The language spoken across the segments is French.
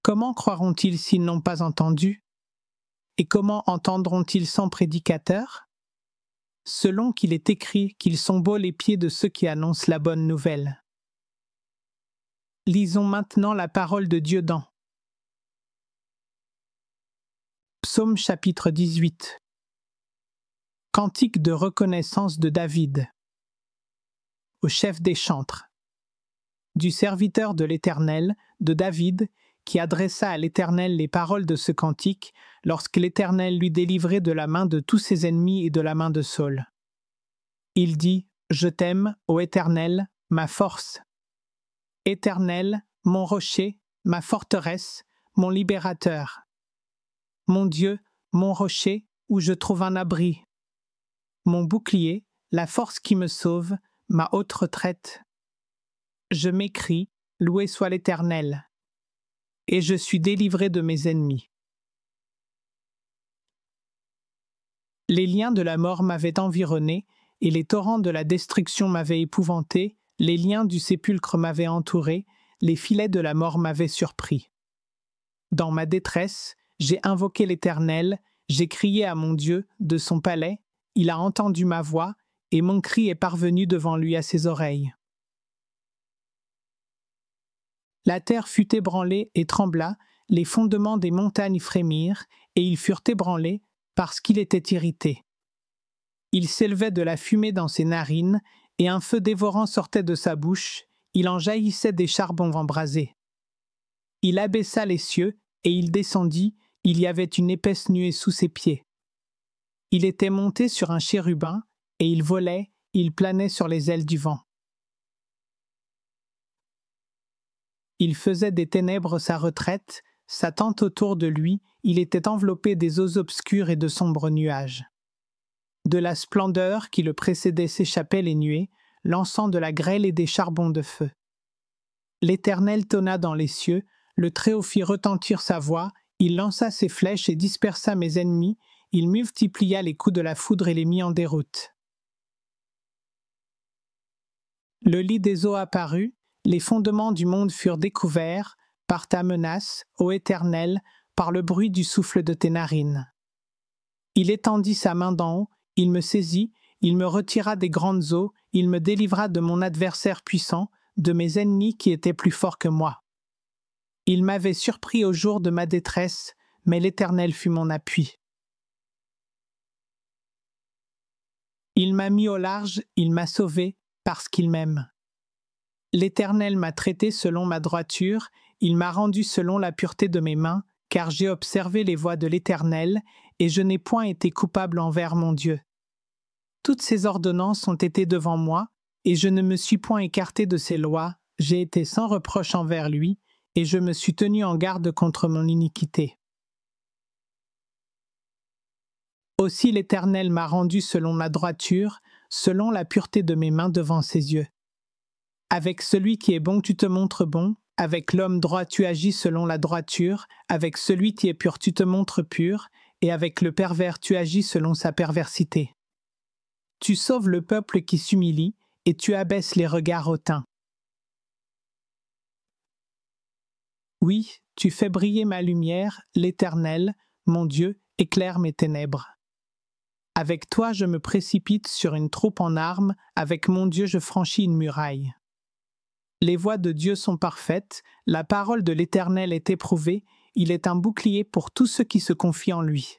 Comment croiront-ils s'ils n'ont pas entendu? Et comment entendront-ils sans prédicateur? Selon qu'il est écrit qu'ils sont beaux les pieds de ceux qui annoncent la bonne nouvelle. Lisons maintenant la parole de Dieu dans Psaume chapitre 18. Cantique de reconnaissance de David. Au chef des chantres. Du serviteur de l'Éternel, de David, qui adressa à l'Éternel les paroles de ce cantique, lorsque l'Éternel lui délivrait de la main de tous ses ennemis et de la main de Saül. Il dit, « Je t'aime, ô Éternel, ma force. Éternel, mon rocher, ma forteresse, mon libérateur. Mon Dieu, mon rocher, où je trouve un abri. Mon bouclier, la force qui me sauve, ma haute retraite. Je m'écrie, loué soit l'Éternel. Et je suis délivré de mes ennemis. Les liens de la mort m'avaient environné, et les torrents de la destruction m'avaient épouvanté, les liens du sépulcre m'avaient entouré, les filets de la mort m'avaient surpris. Dans ma détresse, j'ai invoqué l'Éternel, j'ai crié à mon Dieu de son palais, il a entendu ma voix, et mon cri est parvenu devant lui à ses oreilles. La terre fut ébranlée et trembla, les fondements des montagnes frémirent, et ils furent ébranlés parce qu'il était irrité. Il s'élevait de la fumée dans ses narines, et un feu dévorant sortait de sa bouche, il en jaillissait des charbons embrasés. Il abaissa les cieux, et il descendit, il y avait une épaisse nuée sous ses pieds. Il était monté sur un chérubin, et il volait, il planait sur les ailes du vent. Il faisait des ténèbres sa retraite, sa tente autour de lui, il était enveloppé des eaux obscures et de sombres nuages. De la splendeur qui le précédait s'échappaient les nuées, lançant de la grêle et des charbons de feu. L'Éternel tonna dans les cieux, le Très-Haut fit retentir sa voix, il lança ses flèches et dispersa mes ennemis, il multiplia les coups de la foudre et les mit en déroute. Le lit des eaux apparut, les fondements du monde furent découverts, par ta menace, ô Éternel, par le bruit du souffle de tes narines. Il étendit sa main d'en haut, il me saisit, il me retira des grandes eaux, il me délivra de mon adversaire puissant, de mes ennemis qui étaient plus forts que moi. Il m'avait surpris au jour de ma détresse, mais l'Éternel fut mon appui. Il m'a mis au large, il m'a sauvé, parce qu'il m'aime. L'Éternel m'a traité selon ma droiture, il m'a rendu selon la pureté de mes mains, car j'ai observé les voies de l'Éternel, et je n'ai point été coupable envers mon Dieu. Toutes ses ordonnances ont été devant moi, et je ne me suis point écarté de ses lois, j'ai été sans reproche envers lui, et je me suis tenu en garde contre mon iniquité. Aussi l'Éternel m'a rendu selon ma droiture, selon la pureté de mes mains devant ses yeux. Avec celui qui est bon, tu te montres bon, avec l'homme droit, tu agis selon la droiture, avec celui qui est pur, tu te montres pur, et avec le pervers, tu agis selon sa perversité. Tu sauves le peuple qui s'humilie, et tu abaisses les regards hautains. Oui, tu fais briller ma lumière, l'Éternel, mon Dieu, éclaire mes ténèbres. Avec toi, je me précipite sur une troupe en armes, avec mon Dieu, je franchis une muraille. Les voies de Dieu sont parfaites, la parole de l'Éternel est éprouvée, il est un bouclier pour tous ceux qui se confient en lui.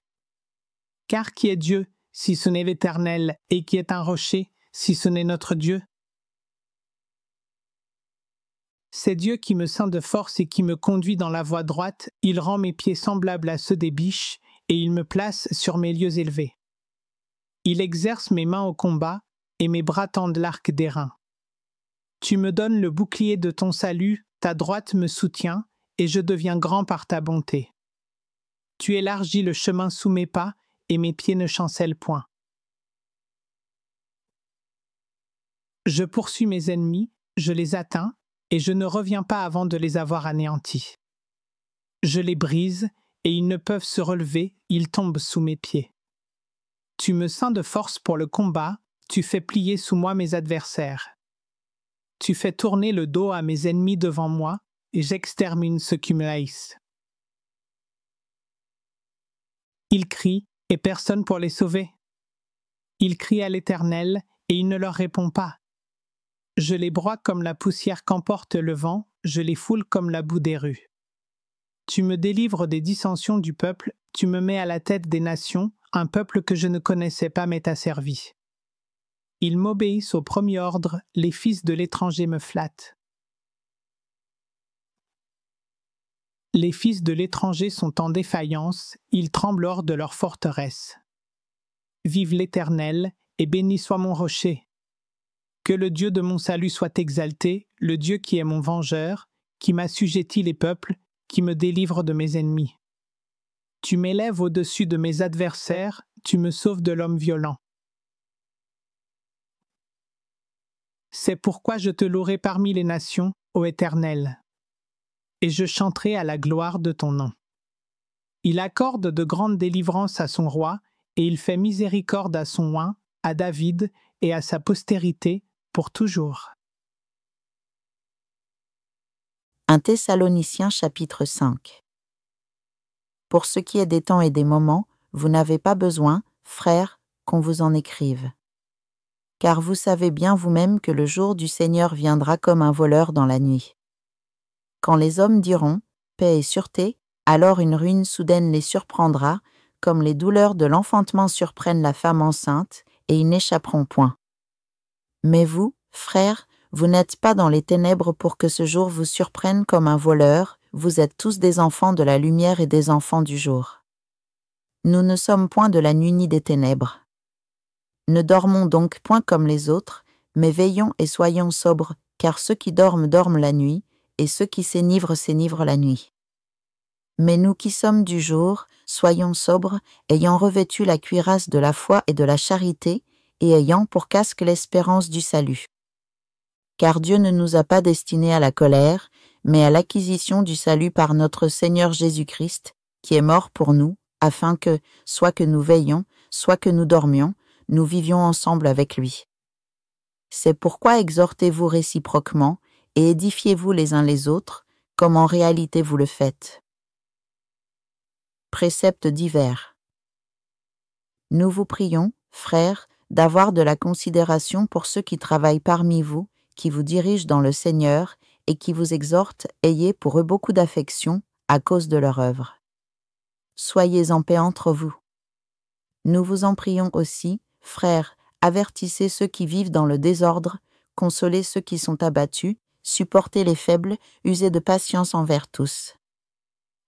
Car qui est Dieu, si ce n'est l'Éternel, et qui est un rocher, si ce n'est notre Dieu? C'est Dieu qui me ceint de force et qui me conduit dans la voie droite, il rend mes pieds semblables à ceux des biches, et il me place sur mes lieux élevés. Il exerce mes mains au combat, et mes bras tendent l'arc d'airain. Tu me donnes le bouclier de ton salut, ta droite me soutient, et je deviens grand par ta bonté. Tu élargis le chemin sous mes pas, et mes pieds ne chancellent point. Je poursuis mes ennemis, je les atteins, et je ne reviens pas avant de les avoir anéantis. Je les brise, et ils ne peuvent se relever, ils tombent sous mes pieds. Tu me ceins de force pour le combat, tu fais plier sous moi mes adversaires. Tu fais tourner le dos à mes ennemis devant moi, et j'extermine ceux qui me haïssent. Ils crient et personne pour les sauver. Ils crient à l'Éternel et il ne leur répond pas. Je les broie comme la poussière qu'emporte le vent, je les foule comme la boue des rues. Tu me délivres des dissensions du peuple, tu me mets à la tête des nations, un peuple que je ne connaissais pas m'est asservi. Ils m'obéissent au premier ordre, les fils de l'étranger me flattent. Les fils de l'étranger sont en défaillance, ils tremblent hors de leur forteresse. Vive l'Éternel, et béni soit mon rocher. Que le Dieu de mon salut soit exalté, le Dieu qui est mon vengeur, qui m'assujettit les peuples, qui me délivre de mes ennemis. Tu m'élèves au-dessus de mes adversaires, tu me sauves de l'homme violent. C'est pourquoi je te louerai parmi les nations, ô Éternel, et je chanterai à la gloire de ton nom. Il accorde de grandes délivrances à son roi, et il fait miséricorde à son oint, à David et à sa postérité pour toujours. 1 Thessaloniciens chapitre 5. Pour ce qui est des temps et des moments, vous n'avez pas besoin, frères, qu'on vous en écrive. Car vous savez bien vous-même que le jour du Seigneur viendra comme un voleur dans la nuit. Quand les hommes diront « paix et sûreté », alors une ruine soudaine les surprendra, comme les douleurs de l'enfantement surprennent la femme enceinte, et ils n'échapperont point. Mais vous, frères, vous n'êtes pas dans les ténèbres pour que ce jour vous surprenne comme un voleur, vous êtes tous des enfants de la lumière et des enfants du jour. Nous ne sommes point de la nuit ni des ténèbres. Ne dormons donc point comme les autres, mais veillons et soyons sobres, car ceux qui dorment dorment la nuit, et ceux qui s'enivrent s'enivrent la nuit. Mais nous qui sommes du jour, soyons sobres, ayant revêtu la cuirasse de la foi et de la charité, et ayant pour casque l'espérance du salut. Car Dieu ne nous a pas destinés à la colère, mais à l'acquisition du salut par notre Seigneur Jésus-Christ, qui est mort pour nous, afin que, soit que nous veillions, soit que nous dormions, nous vivions ensemble avec lui. C'est pourquoi exhortez-vous réciproquement, et édifiez-vous les uns les autres, comme en réalité vous le faites. Préceptes divers. Nous vous prions, frères, d'avoir de la considération pour ceux qui travaillent parmi vous, qui vous dirigent dans le Seigneur et qui vous exhortent, ayez pour eux beaucoup d'affection à cause de leur œuvre. Soyez en paix entre vous. Nous vous en prions aussi, frères, avertissez ceux qui vivent dans le désordre, consolez ceux qui sont abattus, supportez les faibles, usez de patience envers tous.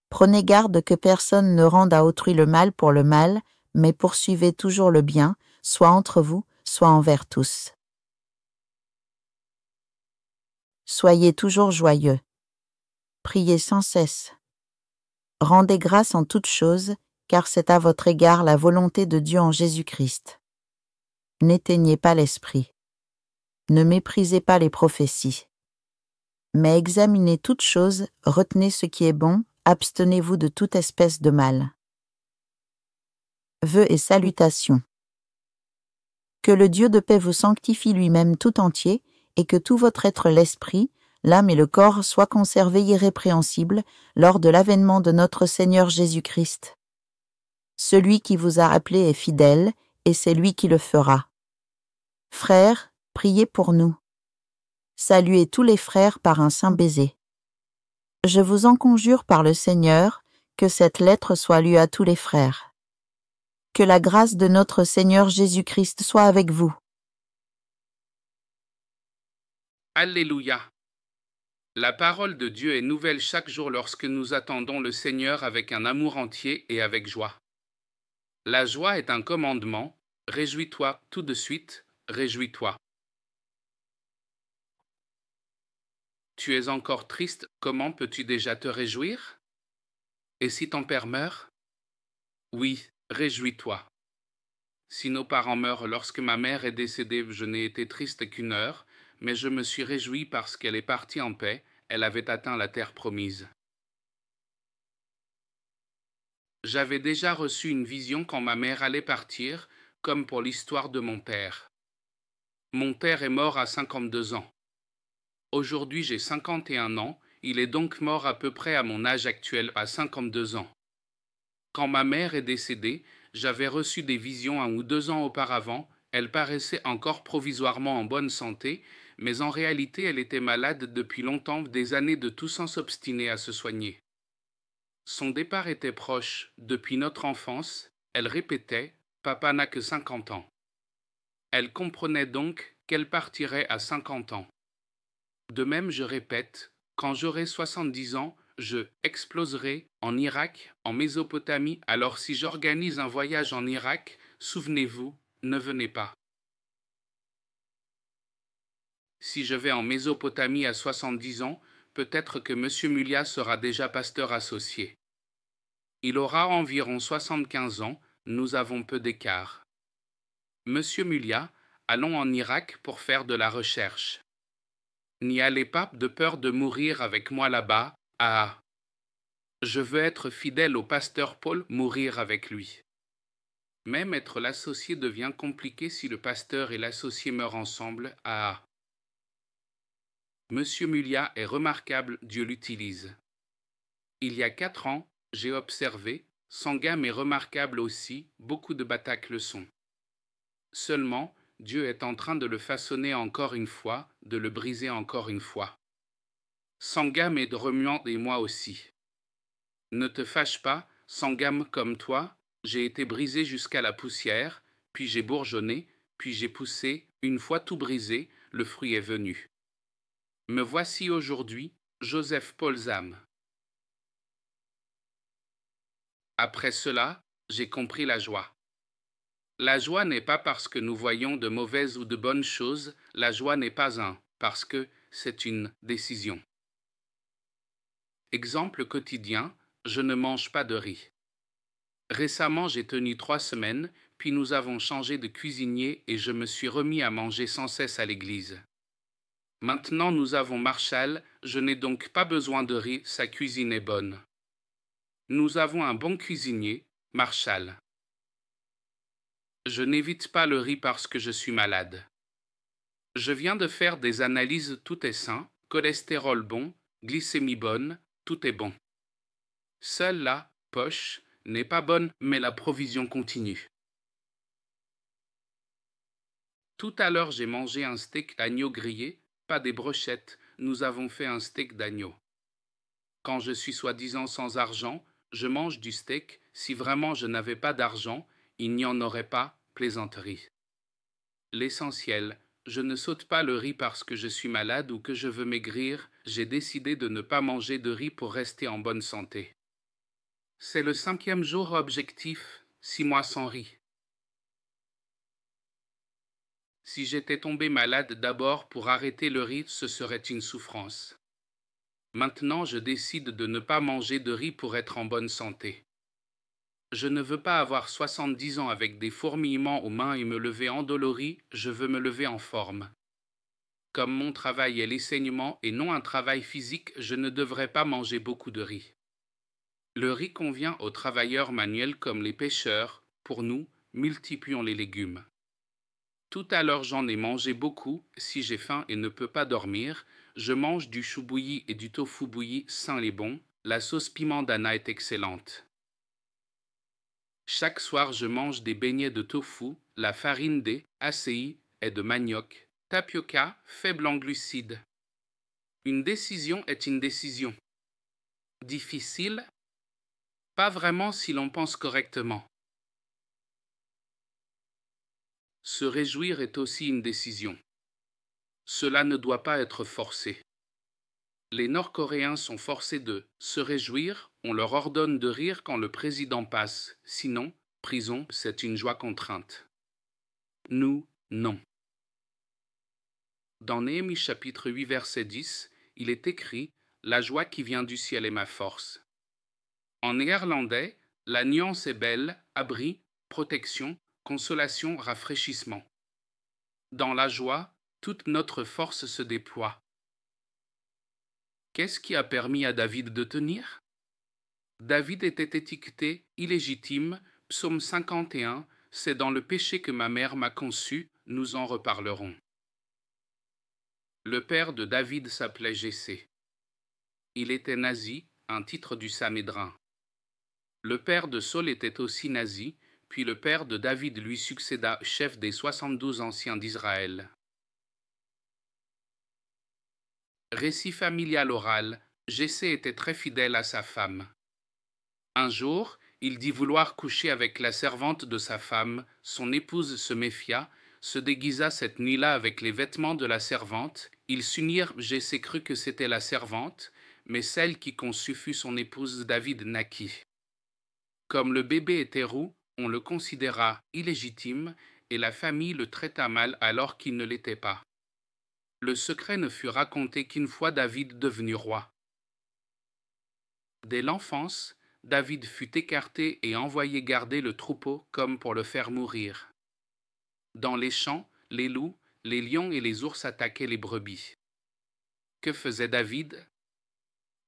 Prenez garde que personne ne rende à autrui le mal pour le mal, mais poursuivez toujours le bien, soit entre vous, soit envers tous. Soyez toujours joyeux. Priez sans cesse. Rendez grâce en toutes choses, car c'est à votre égard la volonté de Dieu en Jésus-Christ. N'éteignez pas l'esprit. Ne méprisez pas les prophéties. Mais examinez toutes choses, retenez ce qui est bon, abstenez-vous de toute espèce de mal. Vœux et salutations. Que le Dieu de paix vous sanctifie lui-même tout entier, et que tout votre être l'esprit, l'âme et le corps soient conservés irrépréhensibles lors de l'avènement de notre Seigneur Jésus-Christ. Celui qui vous a appelé est fidèle, et c'est lui qui le fera. Frères, priez pour nous. Saluez tous les frères par un saint baiser. Je vous en conjure par le Seigneur, que cette lettre soit lue à tous les frères. Que la grâce de notre Seigneur Jésus-Christ soit avec vous. Alléluia. La parole de Dieu est nouvelle chaque jour lorsque nous attendons le Seigneur avec un amour entier et avec joie. La joie est un commandement, réjouis-toi tout de suite, réjouis-toi. Tu es encore triste, comment peux-tu déjà te réjouir? Et si ton père meurt? Oui, réjouis-toi. Si nos parents meurent lorsque ma mère est décédée, je n'ai été triste qu'une heure, mais je me suis réjoui parce qu'elle est partie en paix, elle avait atteint la terre promise. J'avais déjà reçu une vision quand ma mère allait partir, comme pour l'histoire de mon père. Mon père est mort à 52 ans. Aujourd'hui j'ai 51 ans, il est donc mort à peu près à mon âge actuel à 52 ans. Quand ma mère est décédée, j'avais reçu des visions 1 ou 2 ans auparavant. Elle paraissait encore provisoirement en bonne santé, mais en réalité elle était malade depuis longtemps, des années de tout sans s'obstiner à se soigner. Son départ était proche. Depuis notre enfance, elle répétait « Papa n'a que 50 ans ». Elle comprenait donc qu'elle partirait à 50 ans. De même, je répète, quand j'aurai 70 ans, je exploserai en Irak, en Mésopotamie. Alors si j'organise un voyage en Irak, souvenez-vous, ne venez pas. Si je vais en Mésopotamie à 70 ans, peut-être que M. Mulia sera déjà pasteur associé. Il aura environ 75 ans, nous avons peu d'écart. Monsieur Mulia, allons en Irak pour faire de la recherche. N'y allez pas de peur de mourir avec moi là-bas. Ah, je veux être fidèle au pasteur Paul, mourir avec lui. Même être l'associé devient compliqué si le pasteur et l'associé meurent ensemble. Ah, Monsieur Mulia est remarquable, Dieu l'utilise. Il y a 4 ans, j'ai observé, Sangam est remarquable aussi, beaucoup de Batak le sont. Seulement, Dieu est en train de le façonner encore une fois, de le briser encore une fois. Sangam est remuant et moi aussi. Ne te fâche pas, Sangam comme toi, j'ai été brisé jusqu'à la poussière, puis j'ai bourgeonné, puis j'ai poussé, une fois tout brisé, le fruit est venu. Me voici aujourd'hui, Joseph Polzam. Après cela, j'ai compris la joie. La joie n'est pas parce que nous voyons de mauvaises ou de bonnes choses, la joie n'est pas parce que c'est une décision. Exemple quotidien, je ne mange pas de riz. Récemment, j'ai tenu 3 semaines, puis nous avons changé de cuisinier et je me suis remis à manger sans cesse à l'église. Maintenant, nous avons Marshall, je n'ai donc pas besoin de riz, sa cuisine est bonne. Nous avons un bon cuisinier, Marshall. Je n'évite pas le riz parce que je suis malade. Je viens de faire des analyses, tout est sain, cholestérol bon, glycémie bonne, tout est bon. Seule la poche n'est pas bonne, mais la provision continue. Tout à l'heure, j'ai mangé un steak d'agneau grillé, pas des brochettes, nous avons fait un steak d'agneau. Quand je suis soi-disant sans argent, je mange du steak, si vraiment je n'avais pas d'argent, il n'y en aurait pas, plaisanterie. L'essentiel, je ne saute pas le riz parce que je suis malade ou que je veux maigrir, j'ai décidé de ne pas manger de riz pour rester en bonne santé. C'est le 5e jour objectif, 6 mois sans riz. Si j'étais tombé malade d'abord pour arrêter le riz, ce serait une souffrance. Maintenant, je décide de ne pas manger de riz pour être en bonne santé. Je ne veux pas avoir 70 ans avec des fourmillements aux mains et me lever endolori, je veux me lever en forme. Comme mon travail est l'enseignement et non un travail physique, je ne devrais pas manger beaucoup de riz. Le riz convient aux travailleurs manuels comme les pêcheurs. Pour nous, multiplions les légumes. Tout à l'heure j'en ai mangé beaucoup, si j'ai faim et ne peux pas dormir, je mange du chou bouilli et du tofu bouilli sain et bon, la sauce piment d'Anna est excellente. Chaque soir je mange des beignets de tofu, la farine des acai est de manioc, tapioca, faible en glucides. Une décision est une décision. Difficile? Pas vraiment si l'on pense correctement. Se réjouir est aussi une décision. Cela ne doit pas être forcé. Les Nord-Coréens sont forcés de se réjouir, on leur ordonne de rire quand le président passe, sinon, prison, c'est une joie contrainte. Nous, non. Dans Néhémie chapitre 8 verset 10, il est écrit « La joie qui vient du ciel est ma force ». En néerlandais, la nuance est belle, abri, protection, consolation, rafraîchissement. Dans la joie, toute notre force se déploie. Qu'est-ce qui a permis à David de tenir? David était étiqueté illégitime, psaume 51, c'est dans le péché que ma mère m'a conçu, nous en reparlerons. Le père de David s'appelait Jessé. Il était nazi, un titre du Sanhédrin. Le père de Saul était aussi nazi, puis le père de David lui succéda, chef des 72 anciens d'Israël. Récit familial oral, Jessé était très fidèle à sa femme. Un jour, il dit vouloir coucher avec la servante de sa femme. Son épouse se méfia, se déguisa cette nuit-là avec les vêtements de la servante. Ils s'unirent, Jessé crut que c'était la servante, mais celle qui conçut fut son épouse. David naquit. Comme le bébé était roux, on le considéra illégitime et la famille le traita mal alors qu'il ne l'était pas. Le secret ne fut raconté qu'une fois David devenu roi. Dès l'enfance, David fut écarté et envoyé garder le troupeau comme pour le faire mourir. Dans les champs, les loups, les lions et les ours attaquaient les brebis. Que faisait David?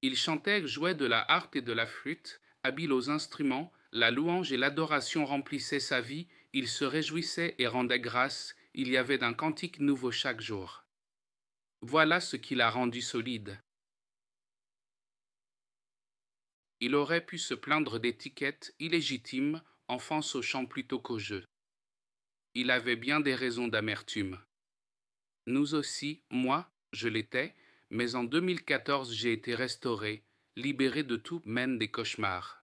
Il chantait, jouait de la harpe et de la flûte, habile aux instruments, la louange et l'adoration remplissaient sa vie, il se réjouissait et rendait grâce, il y avait un cantique nouveau chaque jour. Voilà ce qui l'a rendu solide. Il aurait pu se plaindre d'étiquettes illégitimes, enfance au chant plutôt qu'au jeu. Il avait bien des raisons d'amertume. Nous aussi, moi, je l'étais, mais en 2014 j'ai été restauré, libéré de tout, même des cauchemars.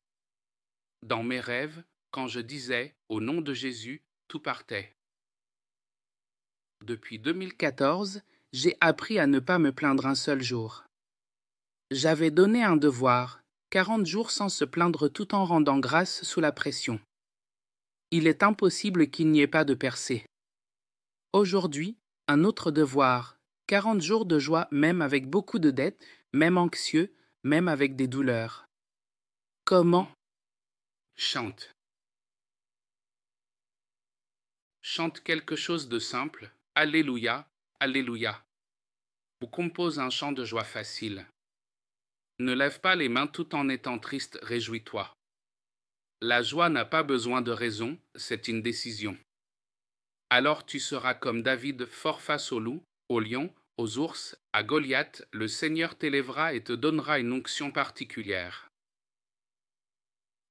Dans mes rêves, quand je disais « Au nom de Jésus », tout partait. Depuis 2014, j'ai appris à ne pas me plaindre un seul jour. J'avais donné un devoir, 40 jours sans se plaindre tout en rendant grâce sous la pression. Il est impossible qu'il n'y ait pas de percée. Aujourd'hui, un autre devoir, 40 jours de joie même avec beaucoup de dettes, même anxieux, même avec des douleurs. Comment? Chante. Chante quelque chose de simple, Alléluia, Alléluia. Ou compose un chant de joie facile. Ne lève pas les mains tout en étant triste, réjouis-toi. La joie n'a pas besoin de raison, c'est une décision. Alors tu seras comme David, fort face au loup, au lion, aux ours, à Goliath, le Seigneur t'élèvera et te donnera une onction particulière.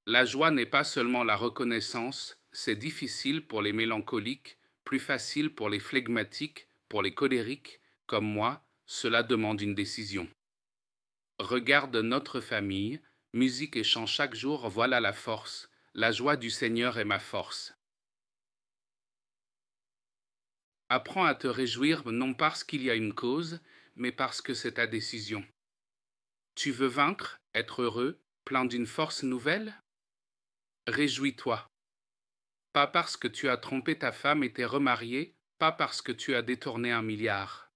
La joie n'est pas seulement la reconnaissance, c'est difficile pour les mélancoliques, plus facile pour les flegmatiques, pour les colériques, comme moi, cela demande une décision. Regarde notre famille, musique et chant chaque jour, voilà la force, la joie du Seigneur est ma force. Apprends à te réjouir non parce qu'il y a une cause, mais parce que c'est ta décision. Tu veux vaincre, être heureux, plein d'une force nouvelle? Réjouis-toi. Pas parce que tu as trompé ta femme et t'es remarié, pas parce que tu as détourné 1 milliard.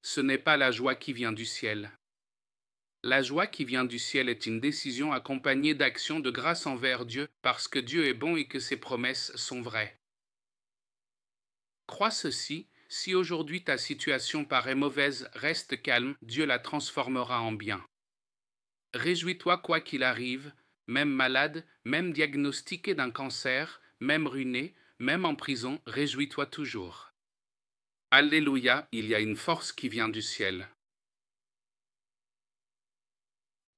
Ce n'est pas la joie qui vient du ciel. La joie qui vient du ciel est une décision accompagnée d'actions de grâce envers Dieu, parce que Dieu est bon et que ses promesses sont vraies. Crois ceci, si aujourd'hui ta situation paraît mauvaise, reste calme, Dieu la transformera en bien. Réjouis-toi quoi qu'il arrive, même malade, même diagnostiqué d'un cancer, même ruiné, même en prison, réjouis-toi toujours. Alléluia, il y a une force qui vient du ciel.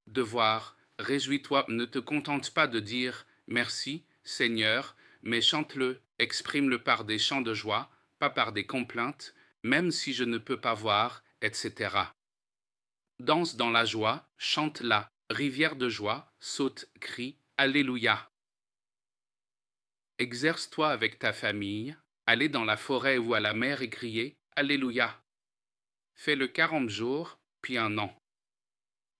Devoir, réjouis-toi, ne te contente pas de dire « Merci, Seigneur », mais chante-le, exprime-le par des chants de joie, pas par des complaintes, même si je ne peux pas voir, etc. Danse dans la joie, chante-la, rivière de joie, saute, crie, Alléluia. Exerce-toi avec ta famille, allez dans la forêt ou à la mer et criez Alléluia. Fais-le 40 jours, puis 1 an.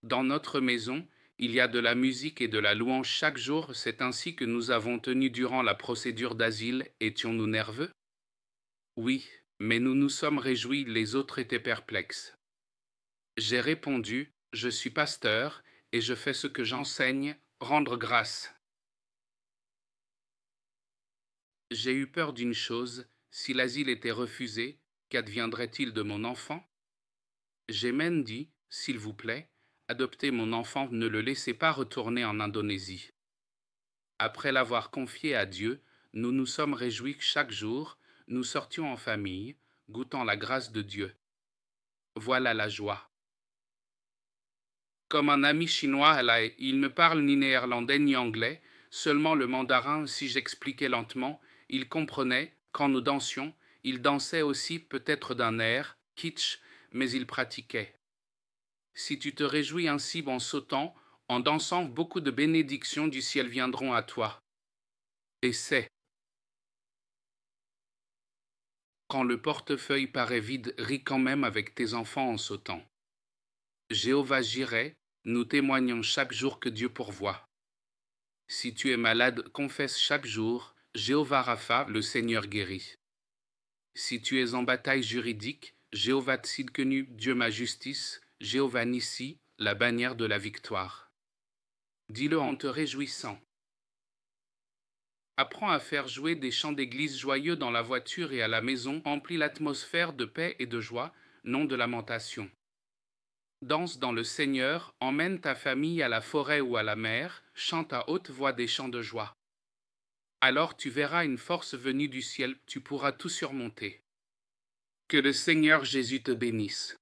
Dans notre maison, il y a de la musique et de la louange chaque jour, c'est ainsi que nous avons tenu durant la procédure d'asile. Étions-nous nerveux? Oui, mais nous nous sommes réjouis, les autres étaient perplexes. J'ai répondu, je suis pasteur, et je fais ce que j'enseigne, rendre grâce. J'ai eu peur d'une chose, si l'asile était refusé, qu'adviendrait-il de mon enfant? J'ai même dit, s'il vous plaît, adoptez mon enfant, ne le laissez pas retourner en Indonésie. Après l'avoir confié à Dieu, nous nous sommes réjouis que chaque jour, nous sortions en famille, goûtant la grâce de Dieu. Voilà la joie. Comme un ami chinois, il ne parle ni néerlandais ni anglais, seulement le mandarin. Si j'expliquais lentement, il comprenait. Quand nous dansions, il dansait aussi, peut-être d'un air, kitsch, mais il pratiquait. Si tu te réjouis ainsi en sautant, en dansant, beaucoup de bénédictions du ciel viendront à toi. Et c'est quand le portefeuille paraît vide, ris quand même avec tes enfants en sautant. Jéhovah Jireh, nous témoignons chaque jour que Dieu pourvoit. Si tu es malade, confesse chaque jour, Jéhovah Rapha, le Seigneur guérit. Si tu es en bataille juridique, Jéhovah Tsidkenu, Dieu ma justice, Jéhovah Nissi, la bannière de la victoire. Dis-le en te réjouissant. Apprends à faire jouer des chants d'église joyeux dans la voiture et à la maison, emplis l'atmosphère de paix et de joie, non de lamentation. Danse dans le Seigneur, emmène ta famille à la forêt ou à la mer, chante à haute voix des chants de joie. Alors tu verras une force venue du ciel, tu pourras tout surmonter. Que le Seigneur Jésus te bénisse.